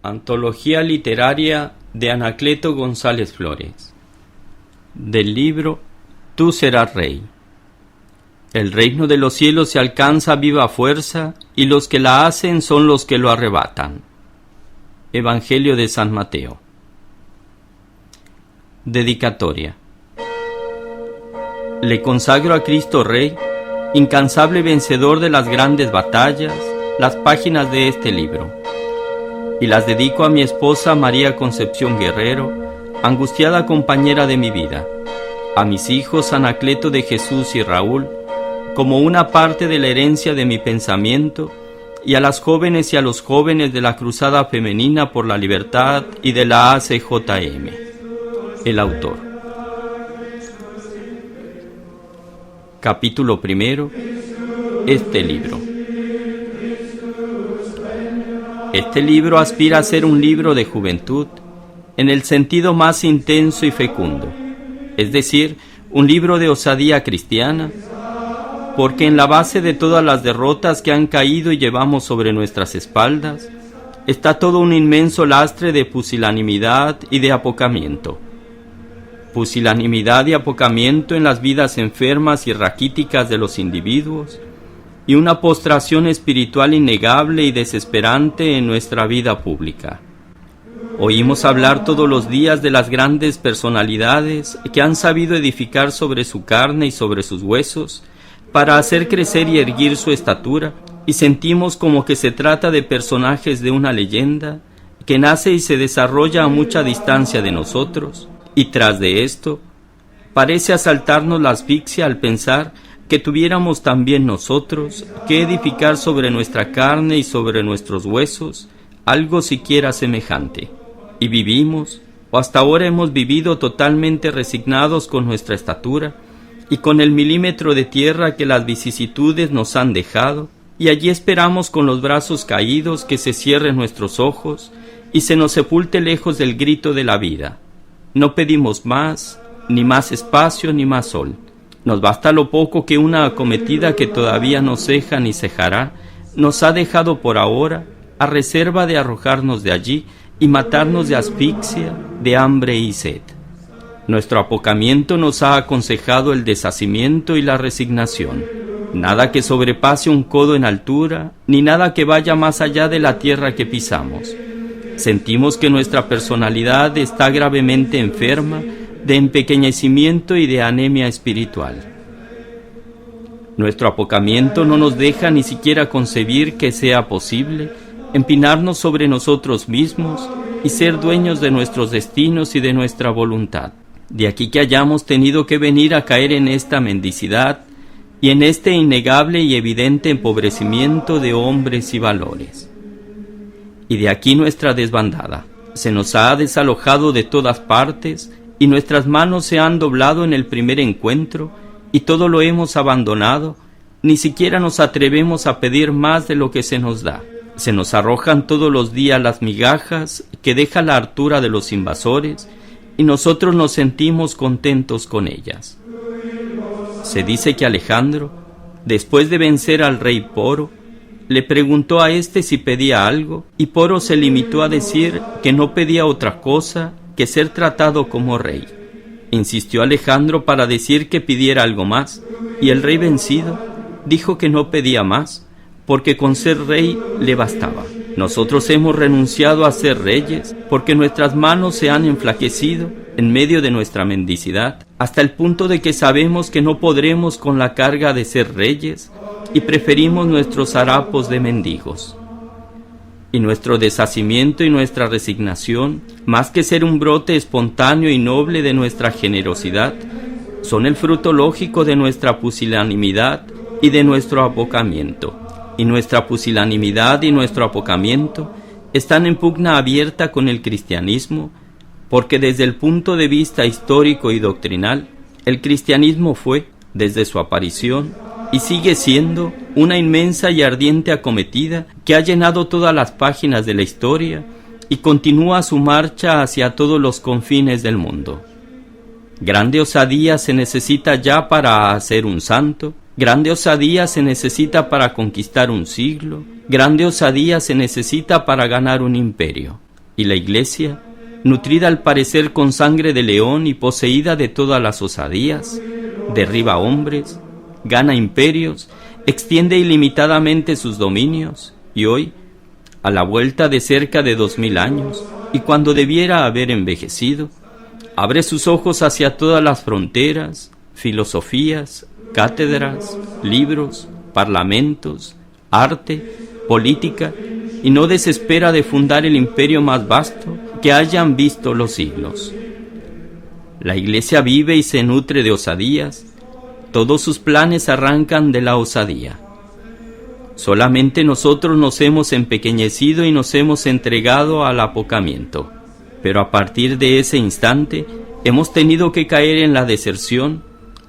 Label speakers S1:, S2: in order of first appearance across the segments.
S1: Antología literaria de Anacleto González Flores. Del libro Tú serás rey. El reino de los cielos se alcanza a viva fuerza, y los que la hacen son los que lo arrebatan. Evangelio de San Mateo. Dedicatoria. Le consagro a Cristo Rey, incansable vencedor de las grandes batallas, las páginas de este libro, y las dedico a mi esposa María Concepción Guerrero, angustiada compañera de mi vida, a mis hijos Anacleto de Jesús y Raúl, como una parte de la herencia de mi pensamiento, y a las jóvenes y a los jóvenes de la Cruzada Femenina por la Libertad y de la ACJM. El autor. Capítulo primero. Este libro. Este libro aspira a ser un libro de juventud, en el sentido más intenso y fecundo, es decir, un libro de osadía cristiana, porque en la base de todas las derrotas que han caído y llevamos sobre nuestras espaldas, está todo un inmenso lastre de pusilanimidad y de apocamiento. Pusilanimidad y apocamiento en las vidas enfermas y raquíticas de los individuos, y una postración espiritual innegable y desesperante en nuestra vida pública. Oímos hablar todos los días de las grandes personalidades que han sabido edificar sobre su carne y sobre sus huesos para hacer crecer y erguir su estatura, y sentimos como que se trata de personajes de una leyenda que nace y se desarrolla a mucha distancia de nosotros, y tras de esto parece asaltarnos la asfixia al pensar que tuviéramos también nosotros que edificar sobre nuestra carne y sobre nuestros huesos algo siquiera semejante. Y vivimos, o hasta ahora hemos vivido totalmente resignados con nuestra estatura y con el milímetro de tierra que las vicisitudes nos han dejado, y allí esperamos con los brazos caídos que se cierren nuestros ojos y se nos sepulte lejos del grito de la vida. No pedimos más, ni más espacio, ni más sol. Nos basta lo poco que una acometida que todavía no ceja ni cejará nos ha dejado por ahora, a reserva de arrojarnos de allí y matarnos de asfixia, de hambre y sed. Nuestro apocamiento nos ha aconsejado el deshacimiento y la resignación. Nada que sobrepase un codo en altura, ni nada que vaya más allá de la tierra que pisamos. Sentimos que nuestra personalidad está gravemente enferma de empequeñecimiento y de anemia espiritual. Nuestro apocamiento no nos deja ni siquiera concebir que sea posible empinarnos sobre nosotros mismos y ser dueños de nuestros destinos y de nuestra voluntad. De aquí que hayamos tenido que venir a caer en esta mendicidad y en este innegable y evidente empobrecimiento de hombres y valores. Y de aquí nuestra desbandada. Se nos ha desalojado de todas partes, y nuestras manos se han doblado en el primer encuentro, y todo lo hemos abandonado, ni siquiera nos atrevemos a pedir más de lo que se nos da. Se nos arrojan todos los días las migajas que deja la hartura de los invasores, y nosotros nos sentimos contentos con ellas. Se dice que Alejandro, después de vencer al rey Poro, le preguntó a éste si pedía algo, y Poro se limitó a decir que no pedía otra cosa que ser tratado como rey. Insistió Alejandro para decir que pidiera algo más, y el rey vencido dijo que no pedía más, porque con ser rey le bastaba. Nosotros hemos renunciado a ser reyes, porque nuestras manos se han enflaquecido en medio de nuestra mendicidad, hasta el punto de que sabemos que no podremos con la carga de ser reyes, y preferimos nuestros harapos de mendigos. Y nuestro deshacimiento y nuestra resignación, más que ser un brote espontáneo y noble de nuestra generosidad, son el fruto lógico de nuestra pusilanimidad y de nuestro apocamiento. Y nuestra pusilanimidad y nuestro apocamiento están en pugna abierta con el cristianismo, porque desde el punto de vista histórico y doctrinal, el cristianismo fue, desde su aparición, y sigue siendo una inmensa y ardiente acometida que ha llenado todas las páginas de la historia y continúa su marcha hacia todos los confines del mundo. Grande osadía se necesita ya para hacer un santo, grande osadía se necesita para conquistar un siglo, grande osadía se necesita para ganar un imperio. Y la Iglesia, nutrida al parecer con sangre de león y poseída de todas las osadías, derriba hombres, gana imperios, extiende ilimitadamente sus dominios, y hoy, a la vuelta de cerca de 2000 años, y cuando debiera haber envejecido, abre sus ojos hacia todas las fronteras, filosofías, cátedras, libros, parlamentos, arte, política, y no desespera de fundar el imperio más vasto que hayan visto los siglos. La Iglesia vive y se nutre de osadías, todos sus planes arrancan de la osadía. Solamente nosotros nos hemos empequeñecido y nos hemos entregado al apocamiento, pero a partir de ese instante hemos tenido que caer en la deserción,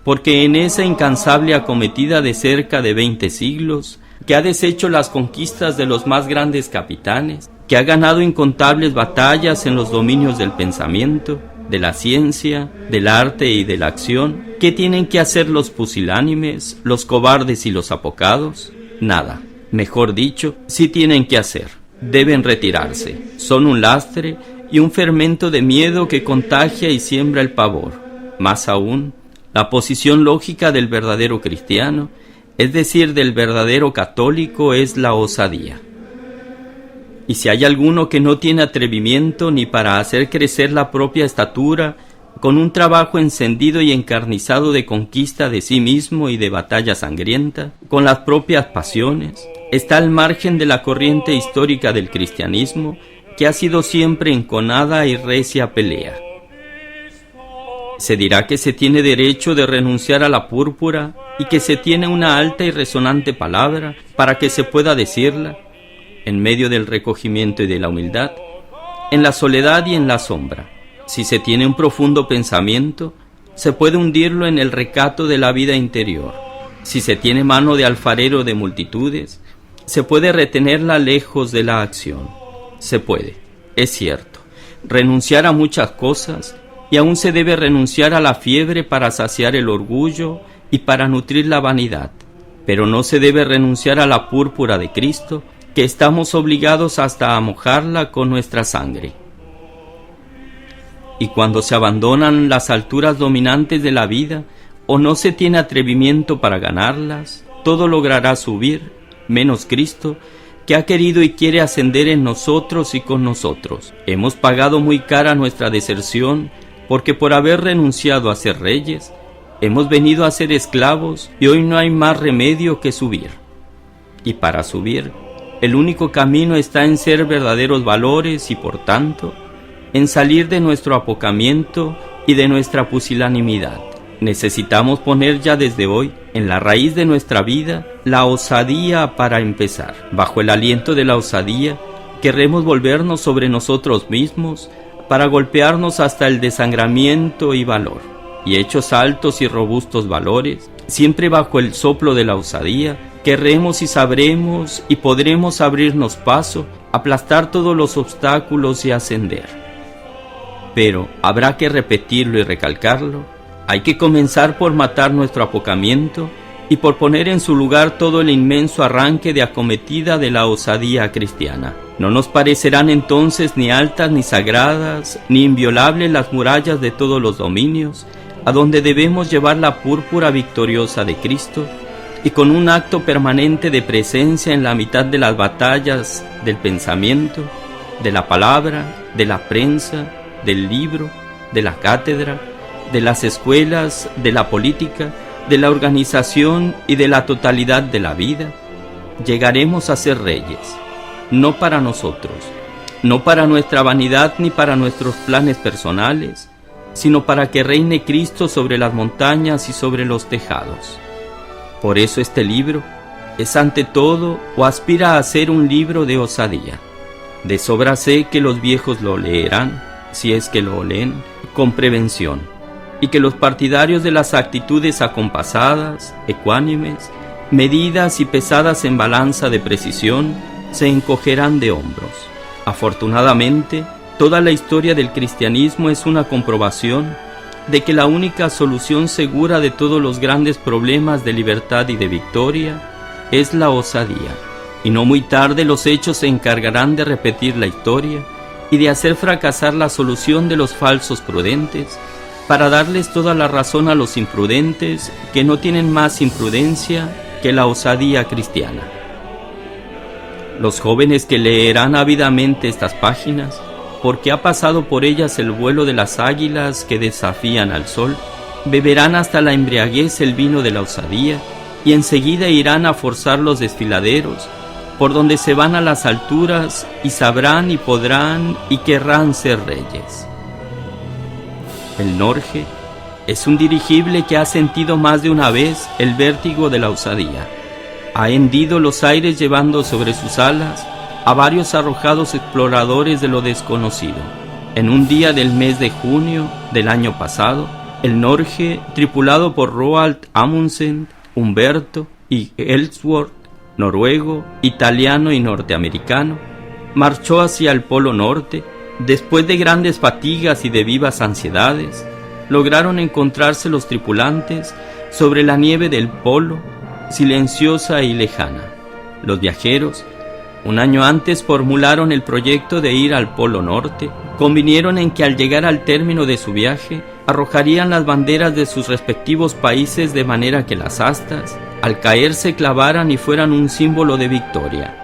S1: porque en esa incansable acometida de cerca de 20 siglos, que ha deshecho las conquistas de los más grandes capitanes, que ha ganado incontables batallas en los dominios del pensamiento, de la ciencia, del arte y de la acción, ¿qué tienen que hacer los pusilánimes, los cobardes y los apocados? Nada. Mejor dicho, sí tienen que hacer. Deben retirarse. Son un lastre y un fermento de miedo que contagia y siembra el pavor. Más aún, la posición lógica del verdadero cristiano, es decir, del verdadero católico, es la osadía. Y si hay alguno que no tiene atrevimiento ni para hacer crecer la propia estatura, con un trabajo encendido y encarnizado de conquista de sí mismo y de batalla sangrienta, con las propias pasiones, está al margen de la corriente histórica del cristianismo, que ha sido siempre enconada y recia pelea. Se dirá que se tiene derecho de renunciar a la púrpura y que se tiene una alta y resonante palabra para que se pueda decirla, en medio del recogimiento y de la humildad, en la soledad y en la sombra. Si se tiene un profundo pensamiento, se puede hundirlo en el recato de la vida interior. Si se tiene mano de alfarero de multitudes, se puede retenerla lejos de la acción. Se puede, es cierto, renunciar a muchas cosas, y aún se debe renunciar a la fiebre para saciar el orgullo y para nutrir la vanidad. Pero no se debe renunciar a la púrpura de Cristo, que estamos obligados hasta a mojarla con nuestra sangre. Y cuando se abandonan las alturas dominantes de la vida, o no se tiene atrevimiento para ganarlas, todo logrará subir, menos Cristo, que ha querido y quiere ascender en nosotros y con nosotros. Hemos pagado muy cara nuestra deserción, porque por haber renunciado a ser reyes, hemos venido a ser esclavos, y hoy no hay más remedio que subir. Y para subir, el único camino está en ser verdaderos valores y, por tanto, en salir de nuestro apocamiento y de nuestra pusilanimidad. Necesitamos poner ya desde hoy, en la raíz de nuestra vida, la osadía para empezar. Bajo el aliento de la osadía, querremos volvernos sobre nosotros mismos para golpearnos hasta el desangramiento y valor. Y hechos altos y robustos valores, siempre bajo el soplo de la osadía, querremos y sabremos y podremos abrirnos paso, aplastar todos los obstáculos y ascender. Pero habrá que repetirlo y recalcarlo. Hay que comenzar por matar nuestro apocamiento y por poner en su lugar todo el inmenso arranque de acometida de la osadía cristiana. No nos parecerán entonces ni altas ni sagradas, ni inviolables las murallas de todos los dominios, a donde debemos llevar la púrpura victoriosa de Cristo, y con un acto permanente de presencia en la mitad de las batallas del pensamiento, de la palabra, de la prensa, del libro, de la cátedra, de las escuelas, de la política, de la organización y de la totalidad de la vida, llegaremos a ser reyes, no para nosotros, no para nuestra vanidad ni para nuestros planes personales, sino para que reine Cristo sobre las montañas y sobre los tejados. Por eso este libro es ante todo o aspira a ser un libro de osadía. De sobra sé que los viejos lo leerán, si es que lo leen, con prevención, y que los partidarios de las actitudes acompasadas, ecuánimes, medidas y pesadas en balanza de precisión, se encogerán de hombros. Afortunadamente, toda la historia del cristianismo es una comprobación de que la única solución segura de todos los grandes problemas de libertad y de victoria es la osadía. Y no muy tarde los hechos se encargarán de repetir la historia y de hacer fracasar la solución de los falsos prudentes, para darles toda la razón a los imprudentes, que no tienen más imprudencia que la osadía cristiana. Los jóvenes que leerán ávidamente estas páginas, porque ha pasado por ellas el vuelo de las águilas que desafían al sol, beberán hasta la embriaguez el vino de la osadía, y enseguida irán a forzar los desfiladeros, por donde se van a las alturas, y sabrán y podrán y querrán ser reyes. El Norge es un dirigible que ha sentido más de una vez el vértigo de la osadía. Ha hendido los aires llevando sobre sus alas a varios arrojados exploradores de lo desconocido. En un día del mes de junio del año pasado, el Norge, tripulado por Roald Amundsen, Humberto y Ellsworth, noruego, italiano y norteamericano, marchó hacia el Polo Norte. Después de grandes fatigas y de vivas ansiedades, lograron encontrarse los tripulantes sobre la nieve del polo, silenciosa y lejana. Los viajeros, un año antes, formularon el proyecto de ir al Polo Norte. Convinieron en que al llegar al término de su viaje, arrojarían las banderas de sus respectivos países de manera que las astas, al caer, se clavaran y fueran un símbolo de victoria.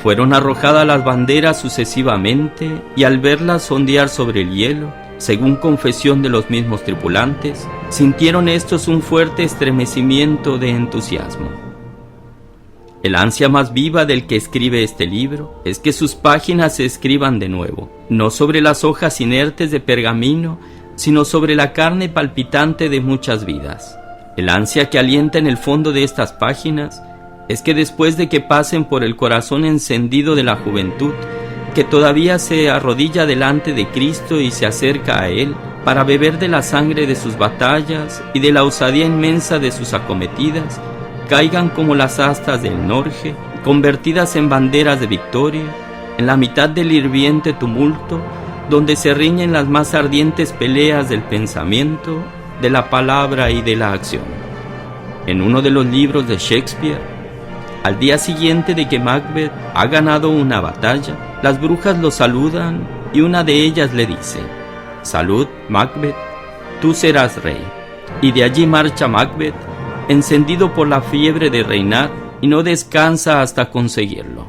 S1: Fueron arrojadas las banderas sucesivamente y al verlas ondear sobre el hielo, según confesión de los mismos tripulantes, sintieron estos un fuerte estremecimiento de entusiasmo. El ansia más viva del que escribe este libro es que sus páginas se escriban de nuevo, no sobre las hojas inertes de pergamino, sino sobre la carne palpitante de muchas vidas. El ansia que alienta en el fondo de estas páginas es que después de que pasen por el corazón encendido de la juventud, que todavía se arrodilla delante de Cristo y se acerca a Él para beber de la sangre de sus batallas y de la osadía inmensa de sus acometidas, caigan como las astas del Norge, convertidas en banderas de victoria, en la mitad del hirviente tumulto, donde se riñen las más ardientes peleas del pensamiento, de la palabra y de la acción. En uno de los libros de Shakespeare, al día siguiente de que Macbeth ha ganado una batalla, las brujas lo saludan y una de ellas le dice: «Salud, Macbeth, tú serás rey». Y de allí marcha Macbeth, encendido por la fiebre de reinar, y no descansa hasta conseguirlo.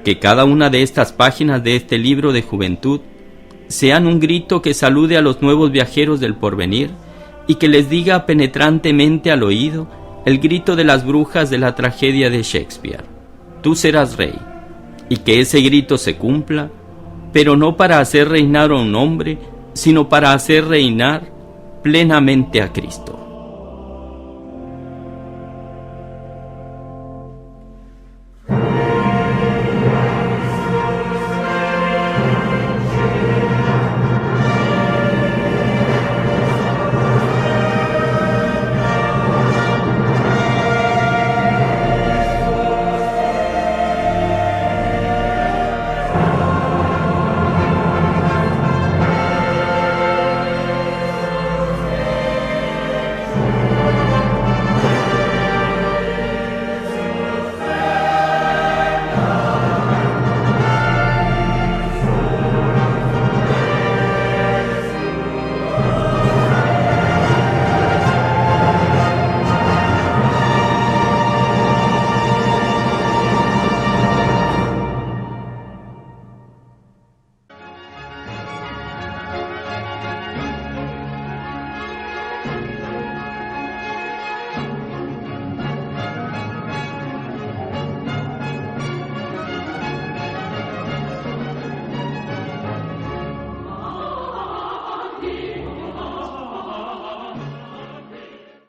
S1: Que cada una de estas páginas de este libro de juventud sean un grito que salude a los nuevos viajeros del porvenir y que les diga penetrantemente al oído el grito de las brujas de la tragedia de Shakespeare: «Tú serás rey», y que ese grito se cumpla, pero no para hacer reinar a un hombre, sino para hacer reinar plenamente a Cristo.